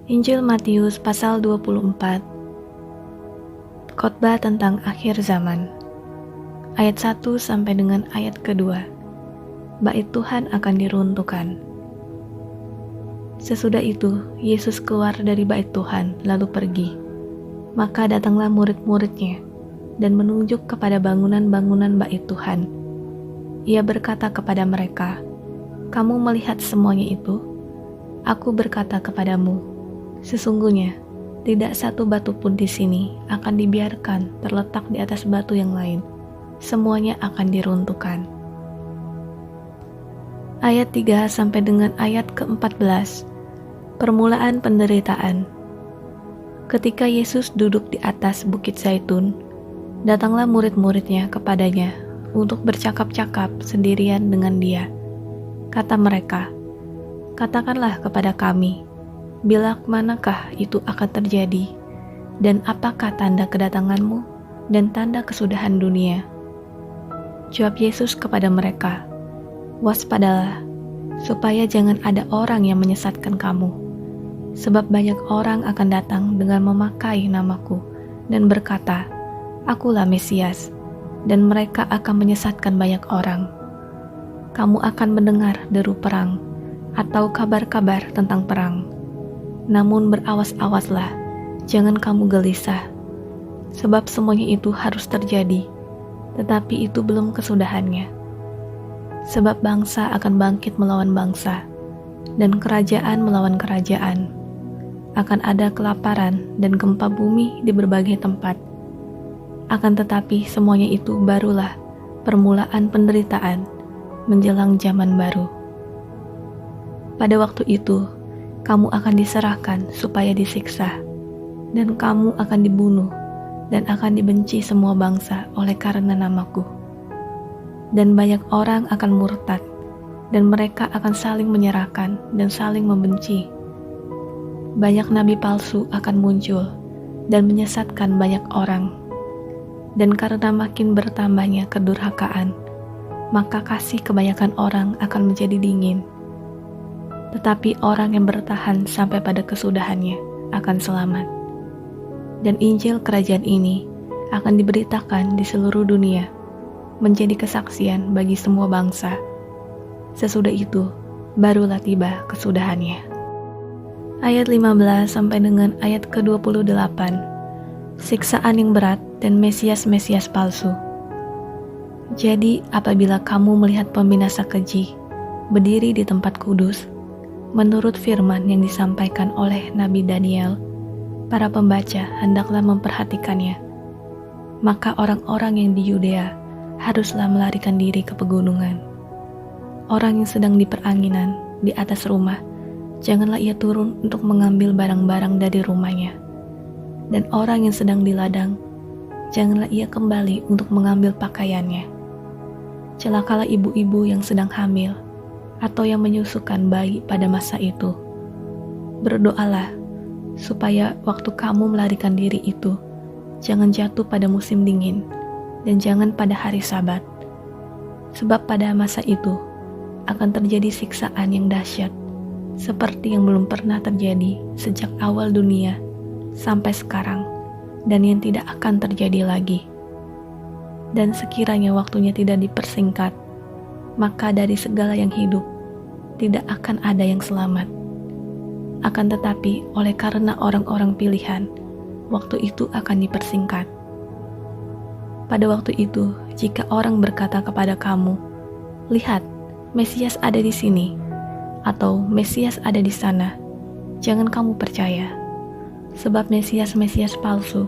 Injil Matius pasal 24. Khotbah tentang akhir zaman. Ayat 1 sampai dengan ayat kedua. Bait Tuhan akan diruntuhkan. Sesudah itu, Yesus keluar dari bait Tuhan lalu pergi. Maka datanglah murid-muridnya dan menunjuk kepada bangunan-bangunan bait Tuhan. Ia berkata kepada mereka, "Kamu melihat semuanya itu? Aku berkata kepadamu, sesungguhnya tidak satu batu pun di sini akan dibiarkan terletak di atas batu yang lain. Semuanya akan diruntuhkan." Ayat 3 sampai dengan ayat ke-14. Permulaan penderitaan. Ketika Yesus duduk di atas Bukit Zaitun, datanglah murid-muridnya kepadanya untuk bercakap-cakap sendirian dengan dia. Kata mereka, "Katakanlah kepada kami, bila manakah itu akan terjadi, dan apakah tanda kedatanganmu dan tanda kesudahan dunia?" Jawab Yesus kepada mereka, "Waspadalah, supaya jangan ada orang yang menyesatkan kamu. Sebab banyak orang akan datang dengan memakai namaku dan berkata, 'Akulah Mesias,' dan mereka akan menyesatkan banyak orang. Kamu akan mendengar deru perang atau kabar-kabar tentang perang. Namun berawas-awaslah, jangan kamu gelisah, sebab semuanya itu harus terjadi, tetapi itu belum kesudahannya. Sebab bangsa akan bangkit melawan bangsa, dan kerajaan melawan kerajaan. Akan ada kelaparan dan gempa bumi di berbagai tempat. Akan tetapi semuanya itu barulah permulaan penderitaan menjelang zaman baru. Pada waktu itu, kamu akan diserahkan supaya disiksa, dan kamu akan dibunuh, dan akan dibenci semua bangsa oleh karena namaku. Dan banyak orang akan murtad, dan mereka akan saling menyerahkan dan saling membenci. Banyak nabi palsu akan muncul, dan menyesatkan banyak orang. Dan karena makin bertambahnya kedurhakaan, maka kasih kebanyakan orang akan menjadi dingin. Tetapi orang yang bertahan sampai pada kesudahannya akan selamat. Dan Injil kerajaan ini akan diberitakan di seluruh dunia, menjadi kesaksian bagi semua bangsa. Sesudah itu, barulah tiba kesudahannya. Ayat 15 sampai dengan ayat ke-28. Siksaan yang berat dan Mesias-Mesias palsu. Jadi apabila kamu melihat pembinasa keji berdiri di tempat kudus, menurut firman yang disampaikan oleh Nabi Daniel, para pembaca hendaklah memperhatikannya. Maka orang-orang yang di Yudea haruslah melarikan diri ke pegunungan. Orang yang sedang di peranginan di atas rumah, janganlah ia turun untuk mengambil barang-barang dari rumahnya. Dan orang yang sedang di ladang, janganlah ia kembali untuk mengambil pakaiannya. Celakalah ibu-ibu yang sedang hamil, atau yang menyusukan bayi pada masa itu. Berdoalah, supaya waktu kamu melarikan diri itu, jangan jatuh pada musim dingin, dan jangan pada hari Sabat. Sebab pada masa itu, akan terjadi siksaan yang dahsyat, seperti yang belum pernah terjadi sejak awal dunia sampai sekarang, dan yang tidak akan terjadi lagi. Dan sekiranya waktunya tidak dipersingkat, maka dari segala yang hidup tidak akan ada yang selamat. Akan tetapi oleh karena orang-orang pilihan, waktu itu akan dipersingkat. Pada waktu itu, jika orang berkata kepada kamu, "Lihat, Mesias ada di sini," atau "Mesias ada di sana," jangan kamu percaya. Sebab Mesias-Mesias palsu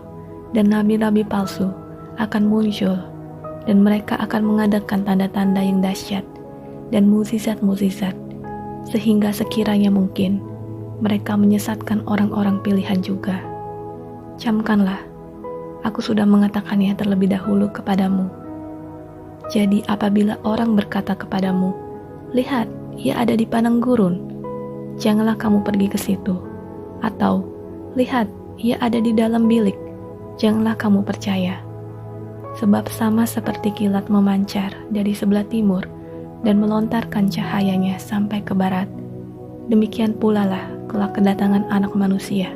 dan nabi-nabi palsu akan muncul, dan mereka akan mengadakan tanda-tanda yang dahsyat dan mukjizat-mukjizat, sehingga sekiranya mungkin mereka menyesatkan orang-orang pilihan juga. Camkanlah, aku sudah mengatakannya terlebih dahulu kepadamu. Jadi apabila orang berkata kepadamu, "Lihat, ia ada di padang gurun," janganlah kamu pergi ke situ. Atau, "Lihat, ia ada di dalam bilik," janganlah kamu percaya. Sebab sama seperti kilat memancar dari sebelah timur dan melontarkan cahayanya sampai ke barat, demikian pula lah kelak kedatangan Anak Manusia.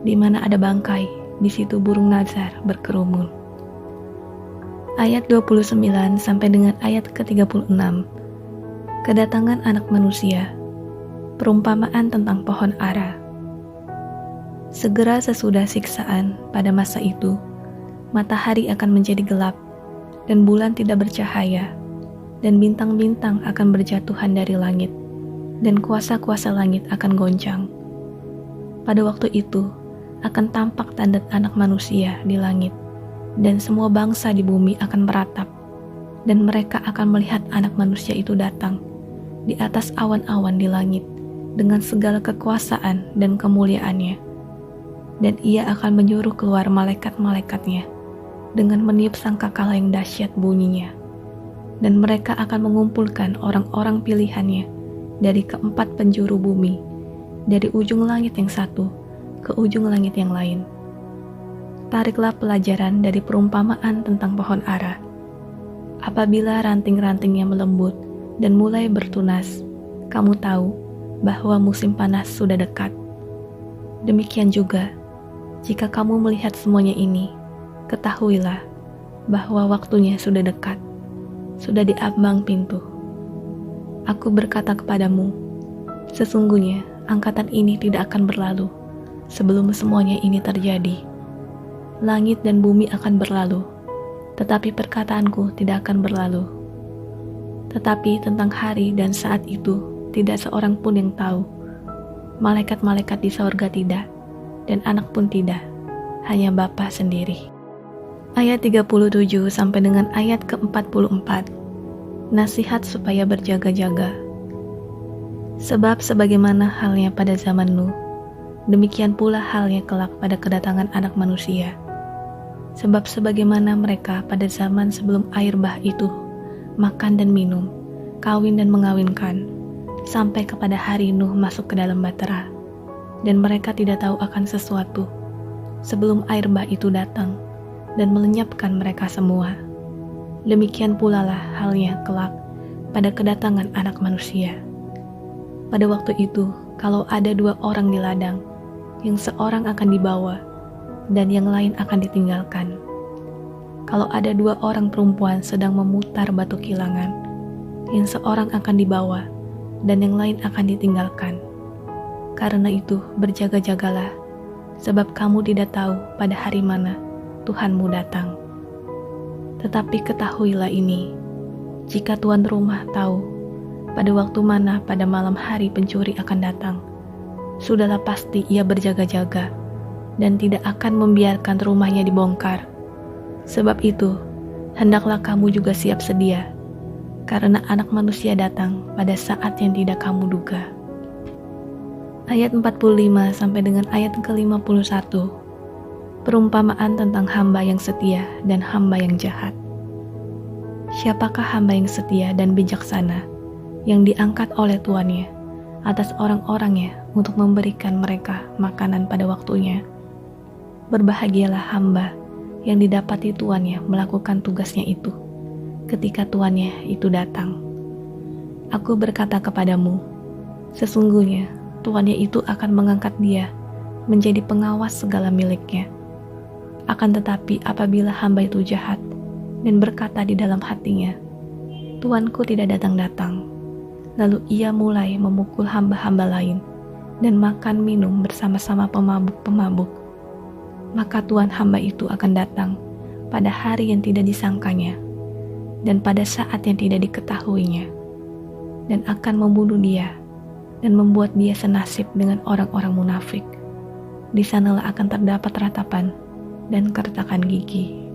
Di mana ada bangkai, di situ burung nazar berkerumun. Ayat 29 sampai dengan ayat ke-36. Kedatangan Anak Manusia. Perumpamaan tentang pohon ara. Segera sesudah siksaan pada masa itu, matahari akan menjadi gelap, dan bulan tidak bercahaya, dan bintang-bintang akan berjatuhan dari langit, dan kuasa-kuasa langit akan goncang. Pada waktu itu, akan tampak tanda Anak Manusia di langit, dan semua bangsa di bumi akan meratap, dan mereka akan melihat Anak Manusia itu datang di atas awan-awan di langit, dengan segala kekuasaan dan kemuliaannya. Dan ia akan menyuruh keluar malaikat-malaikatnya dengan meniup sangkakala yang dahsyat bunyinya. Dan mereka akan mengumpulkan orang-orang pilihannya dari keempat penjuru bumi, dari ujung langit yang satu ke ujung langit yang lain. Tariklah pelajaran dari perumpamaan tentang pohon ara. Apabila ranting-rantingnya melembut dan mulai bertunas, kamu tahu bahwa musim panas sudah dekat. Demikian juga, jika kamu melihat semuanya ini, ketahuilah bahwa waktunya sudah dekat, sudah di ambang pintu. Aku berkata kepadamu, sesungguhnya angkatan ini tidak akan berlalu sebelum semuanya ini terjadi. Langit dan bumi akan berlalu, tetapi perkataanku tidak akan berlalu. Tetapi tentang hari dan saat itu, tidak seorang pun yang tahu. Malaikat-malaikat di sorga tidak, dan anak pun tidak, hanya Bapa sendiri. Ayat 37 sampai dengan ayat ke-44. Nasihat supaya berjaga-jaga. Sebab sebagaimana halnya pada zaman Nuh, demikian pula halnya kelak pada kedatangan Anak Manusia. Sebab sebagaimana mereka pada zaman sebelum air bah itu, makan dan minum, kawin dan mengawinkan, sampai kepada hari Nuh masuk ke dalam bahtera, dan mereka tidak tahu akan sesuatu sebelum air bah itu datang dan melenyapkan mereka semua. Demikian pula lah halnya kelak pada kedatangan Anak Manusia. Pada waktu itu, kalau ada dua orang di ladang, yang seorang akan dibawa dan yang lain akan ditinggalkan. Kalau ada dua orang perempuan sedang memutar batu kilangan, yang seorang akan dibawa dan yang lain akan ditinggalkan. Karena itu berjaga-jagalah, sebab kamu tidak tahu pada hari mana Tuhanmu datang. Tetapi ketahuilah ini, jika tuan rumah tahu pada waktu mana pada malam hari pencuri akan datang, sudahlah pasti ia berjaga-jaga dan tidak akan membiarkan rumahnya dibongkar. Sebab itu, hendaklah kamu juga siap sedia, karena Anak Manusia datang pada saat yang tidak kamu duga. Ayat 45 sampai dengan ayat ke-51. Perumpamaan tentang hamba yang setia dan hamba yang jahat. Siapakah hamba yang setia dan bijaksana yang diangkat oleh tuannya atas orang-orangnya untuk memberikan mereka makanan pada waktunya? Berbahagialah hamba yang didapati tuannya melakukan tugasnya itu ketika tuannya itu datang. Aku berkata kepadamu, sesungguhnya tuannya itu akan mengangkat dia menjadi pengawas segala miliknya. Akan tetapi apabila hamba itu jahat dan berkata di dalam hatinya, tuanku tidak datang-datang, lalu ia mulai memukul hamba-hamba lain dan makan minum bersama-sama pemabuk-pemabuk, maka tuan hamba itu akan datang pada hari yang tidak disangkanya dan pada saat yang tidak diketahuinya, dan akan membunuh dia dan membuat dia senasib dengan orang-orang munafik. Di sanalah akan terdapat ratapan dan keretakan gigi.